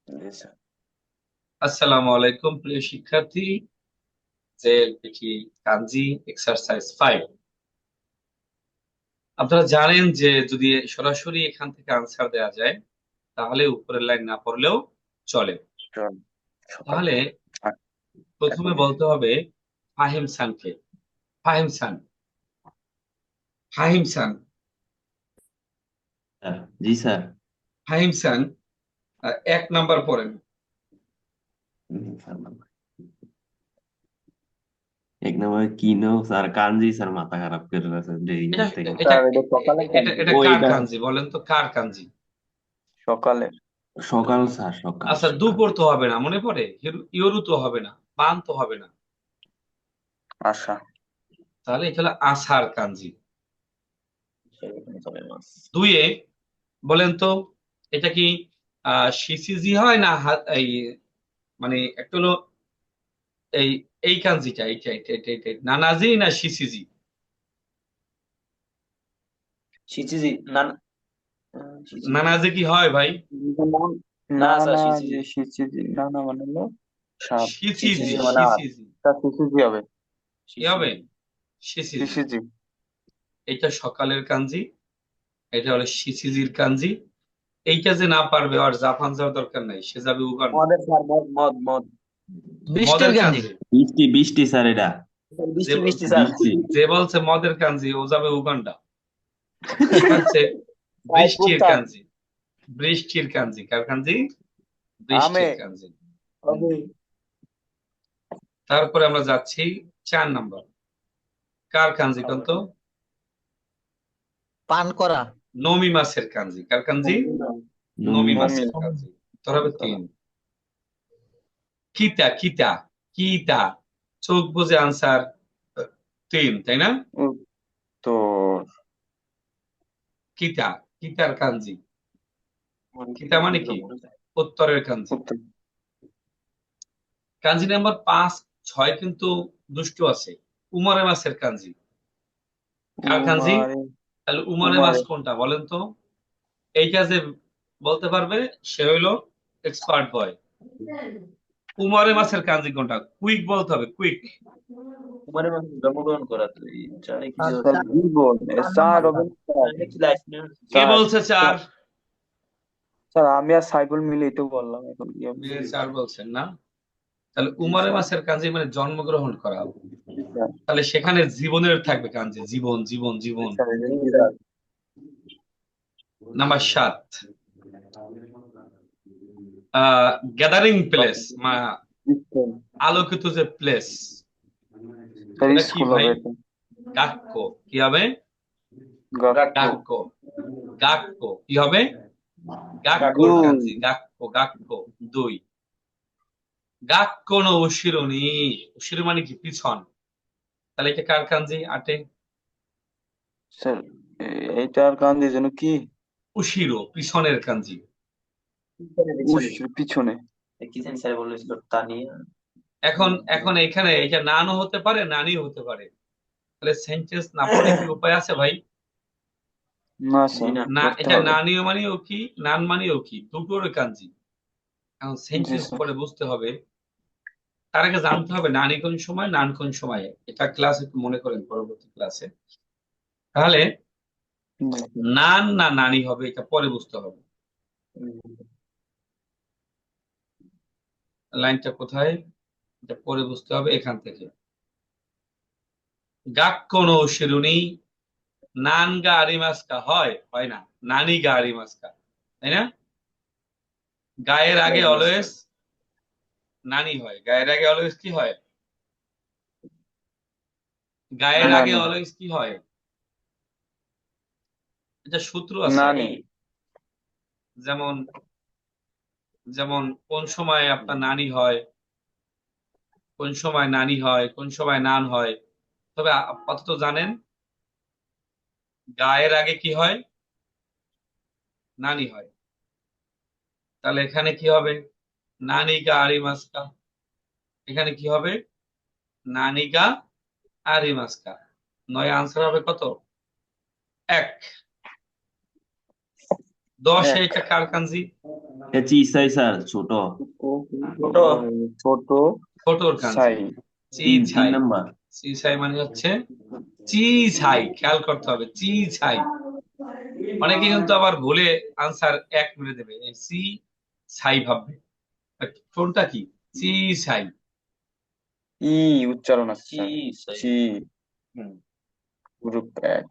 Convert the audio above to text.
জি sir. আসসালামু আলাইকুম প্রিয় শিক্ষার্থী। যে দেখি কাঞ্জি এক্সারসাইজ 5। আপনারা জানেন যে যদি সরাসরি এখান থেকে আনসার দেওয়া যায় তাহলে উপরের লাইন না পড়লেও চলে। চল সকাল তাহলে আট প্রথমে এখন বলতে হবে ফাহিম সানকে। ফাহিম সান, ফাহিম সান, স্যার। জি স্যার। ফাহিম সান। এক নাম্বার পড়েন। স্যার এক নম্বরে কি নো স্যার, কানজি স্যার, মাথা খারাপ করে আছে এই এটা থেকে। এটা স্যার, এটা সকালে এটা কান্দি। এটা ও কার এটা কাঞ্জি বলেন তো, কার কাঞ্জি? সকালের। সকাল স্যার, সকাল আচ্ছা, সকাল। দুপুর তো হবে না মনে পড়ে, ইয়োরু তো হবে না, বান তো হবে না, আশা। তাহলে এটা হলো আসার কাঞ্জি। চলে মাস। দুইয়ে বলেন তো, এটা কি সিসিজি হয় না এই মানে একটা হলো এই এই কাঞ্জিটা, এইটা নানাজি না সিসিজি? সিচিজি না না, সিচিজি নানাজি কি হয় ভাই? না না স্যার, না, সিচিজি যে সিসিজি না না মানে হলো সাপ। সিসিজি, সিচিজি মানে আর সিসিজি তা সিসিজি হবে। কি হবে? সিচিজি সিসিজি। সিসিজি। এটা সকালের কাঞ্জি, এটা হলো সিসিজির কাঞ্জি। এইটা যে না পারবে আর জাপান যাওয়ার দরকার নাই, সে যাবে উগান্ডা। মদের স্যার, মদ মদ মদ বৃষ্টির মদের গান্ধী। কাঞ্জি, বৃষ্টি বৃষ্টি স্যার, এটা স্যার, যে বৃষ্টি বৃষ্টি স্যার। বৃষ্টি। যে বলছে মদের কাঞ্জি ও যাবে উগান্ডা। এটা হচ্ছে সাইফুল বৃষ্টির স্যার। কাঞ্জি। বৃষ্টির কাঞ্জি কার কাঞ্জি? আমে। বৃষ্টির কাঞ্জি। হবে। তারপরে আমরা যাচ্ছি 4 নাম্বার। কার কাঞ্জি কন্ত? পান করা। নমি মাছের কাঞ্জি। কার কাঞ্জি? নমি নমি মাছ। নমি। মাছের কাঞ্জি। তোর হবে 3। কিতা কিতা কিতা, চোখ বুজে আনসার 3, তাই না? উত্তর। কিতা, কিতার কাঞ্জি। কিতা মানে কি? উত্তরের কাঞ্জি। উত্তর। কাঞ্জি নাম্বার 5, 6 কিন্তু দুষ্ট আছে। উমরে মাছের কাঞ্জি। কার কাঞ্জি? উমারে। তাহলে উমরে মাছ উমারে। কোনটা বলেন তো? এইটা যে বলতে পারবে সে হইলো এক্সপার্ট বয়। উমরে মাছের কাঞ্জি কোনটা? কুইক বলতে হবে, কুইক। উমারের মাসে জন্মগ্রহণ করা তো এই চারে কিছু স্যার আছে। জীবন। চার স্যার নাম্বারটা। হবে না স্যার। দেখছি লাইফ না। কে স্যার বলছে 4? স্যার, আমি আর সাইফুল মিলেই তো বললাম, এখন কি হবে? 4 বলছেন না? তাহলে জি উমরে স্যার। মাছের কাঞ্জি মানে জন্মগ্রহণ করা। জি স্যার। তাহলে সেখানে জীবনের থাকবে কাঞ্জি, জীবন জীবন জি জীবন। স্যার, জি sir. Number 7, gathering place, school. আলোকিত যে প্লেস, স্যার এটা কি স্কুল ভাই? হবে এটা। গাক্ক। কি হবে? গাক্কু। গাট্টু। গাক্ক। গাক্ক কি হবে? গাক্কর গাট্টু। দুই। কাঞ্জি, গাক্ক গাক্ক। 2। গাক্ক নো উশিরো নি, উশিরো মানে কি? পিছন। তাহলে এটা কার কাঞ্জি? 8। স্যার এইটার কান্দি যেন কি? উশিরো পিছনের কাঞ্জি। পিছনে পিছনে। পিছনে। কি জানি স্যার বলেছিল তা নিয়ে। এখন এখন এখানে এটা নানও হতে পারে, নানিও হতে পারে। তাহলে সেন্টেন্স না পড়ে কি উপায় আছে ভাই? না জি স্যার, না। না, পড়তে এটা হবে। নানিও মানেও কি, নান মানেও কি, দুটোর কাঞ্জি। এখন জি সেন্টেন্স স্যার। পড়ে বুঝতে হবে। তার আগে জানতে হবে নানি কোন সময়, নান কোন সময়ে। এটা ক্লাস একটু মনে করেন পরবর্তী ক্লাসে। তাহলে জি স্যার। নান না নানি হবে এটা পরে বুঝতে হবে। লাইনটা কোথায়? এটা পরে বুঝতে হবে এখান থেকে। গাক্কো নো শিরুনি, নান গা আরিমাস্কা হয় হয় না, নানি গা আরিমাস্কা, তাই না? গায়ের আগে অলওয়েজ নানি হয়, গায়ের আগে অলওয়েজ কি হয়? গায়ের না আগে না। অলওয়েজ কি হয়? এটা সূত্র আছে। নানি। যেমন যেমন কোন সময় আপনার নানি হয়, কোন সময় নানি হয়, কোন সময় নান হয়। তবে আপাতত জানেন গায়ের আগে কি হয়? নানি হয়। তাহলে এখানে কি হবে? নানি গা আরিমাস্কা। এখানে কি হবে? নানি গা আরিমাস্কা। 9 আনসার হবে কত? 1। দশে এক। এটা কার কাঞ্জি? এ চিসাই স্যার, ছোট। ছোট। ছোট। ছোটর কাঞ্জি। সাই। চি তিন ছাই। নাম্বার। চি ছাই মানে হচ্ছে চি ছাই, খেয়াল করতে হবে, চি ছাই। অনেকে কিন্তু আবার ভুলে আনসার এক মেরে দেবে, এই চি ছাই ভাববে। But কোনটা কি? চি ছাই। ই উচ্চারণ আছে চি স্যার। সাই। চি। হুম। গ্রুপ এক।